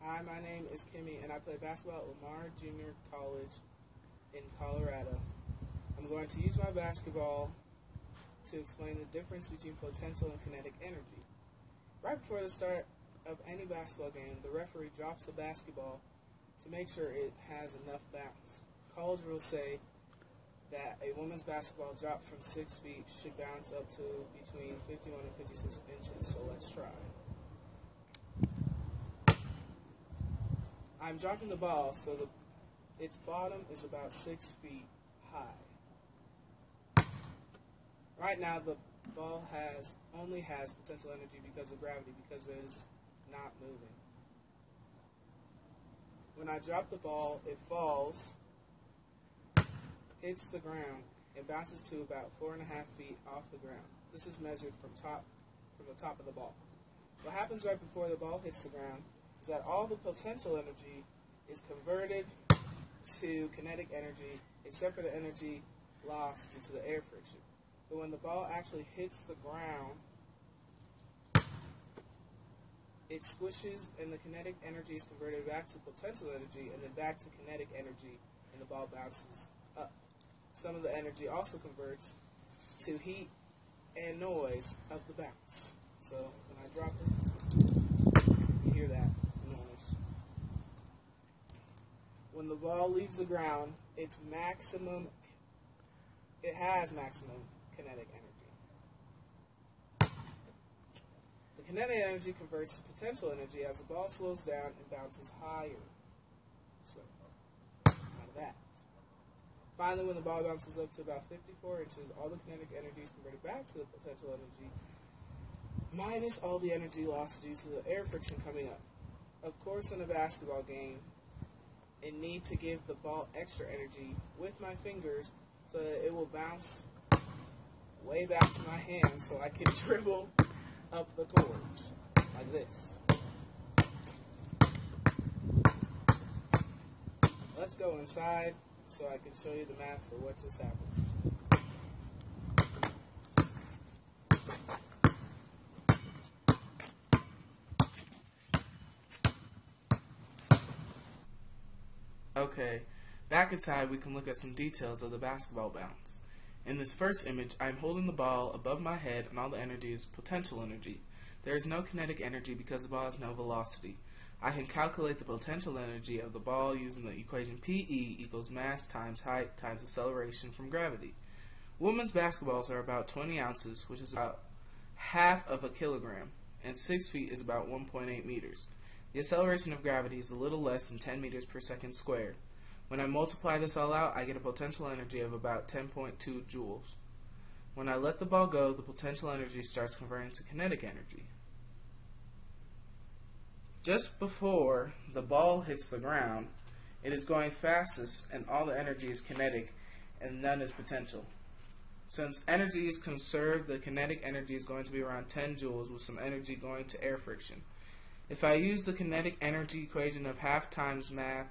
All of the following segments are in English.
Hi, my name is Kimmy, and I play basketball at Lamar Junior College in Colorado. I'm going to use my basketball to explain the difference between potential and kinetic energy. Right before the start of any basketball game, the referee drops the basketball to make sure it has enough bounce. College rules say that a women's basketball dropped from 6 feet should bounce up to between 51 and 56 inches, so let's try. I'm dropping the ball so its bottom is about 6 feet high. Right now the ball only has potential energy because of gravity, because it is not moving. When I drop the ball, it falls, hits the ground, and bounces to about 4.5 feet off the ground. This is measured from the top of the ball. What happens right before the ball hits the ground is that all the potential energy is converted to kinetic energy, except for the energy lost due to the air friction. But when the ball actually hits the ground, it squishes and the kinetic energy is converted back to potential energy and then back to kinetic energy, and the ball bounces up. Some of the energy also converts to heat and noise of the bounce. So when I drop it, you hear that noise. When the ball leaves the ground, it has maximum kinetic energy. The kinetic energy converts to potential energy as the ball slows down and bounces higher. So, out of that. Finally, when the ball bounces up to about 54 inches, all the kinetic energy is converted back to the potential energy, minus all the energy lost due to the air friction coming up. Of course, in a basketball game, I need to give the ball extra energy with my fingers so that it will bounce way back to my hand so I can dribble up the court like this. Let's go inside so I can show you the math for what just happened. Okay, back inside we can look at some details of the basketball bounce. In this first image, I am holding the ball above my head and all the energy is potential energy. There is no kinetic energy because the ball has no velocity. I can calculate the potential energy of the ball using the equation PE equals mass times height times acceleration from gravity. Women's basketballs are about 20 ounces, which is about half of a kilogram, and 6 feet is about 1.8 meters. The acceleration of gravity is a little less than 10 meters per second squared. When I multiply this all out, I get a potential energy of about 10.2 joules. When I let the ball go, the potential energy starts converting to kinetic energy. Just before the ball hits the ground, it is going fastest and all the energy is kinetic and none is potential. Since energy is conserved, the kinetic energy is going to be around 10 joules with some energy going to air friction. If I use the kinetic energy equation of half times mass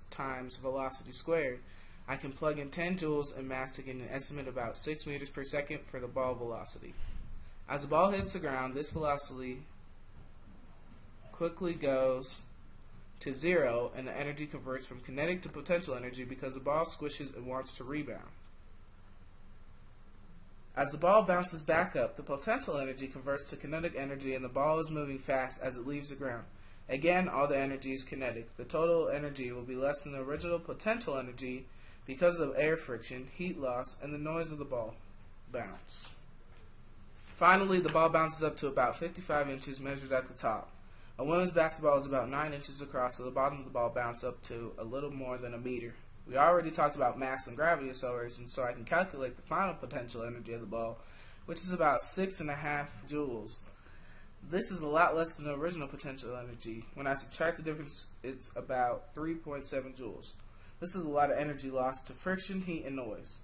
times velocity squared, I can plug in 10 joules and mass to get an estimate about 6 meters per second for the ball velocity. As the ball hits the ground, this velocity quickly goes to 0 and the energy converts from kinetic to potential energy because the ball squishes and wants to rebound. As the ball bounces back up, the potential energy converts to kinetic energy and the ball is moving fast as it leaves the ground. Again, all the energy is kinetic. The total energy will be less than the original potential energy because of air friction, heat loss, and the noise of the ball bounce. Finally, the ball bounces up to about 55 inches measured at the top. A women's basketball is about 9 inches across, so the bottom of the ball bounces up to a little more than a meter. We already talked about mass and gravity acceleration, so I can calculate the final potential energy of the ball, which is about 6.5 joules. This is a lot less than the original potential energy. When I subtract the difference, it's about 3.7 joules. This is a lot of energy lost to friction, heat, and noise.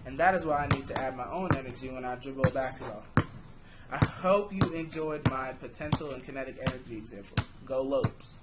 And that is why I need to add my own energy when I dribble a basketball. I hope you enjoyed my potential and kinetic energy example. Go Lopes!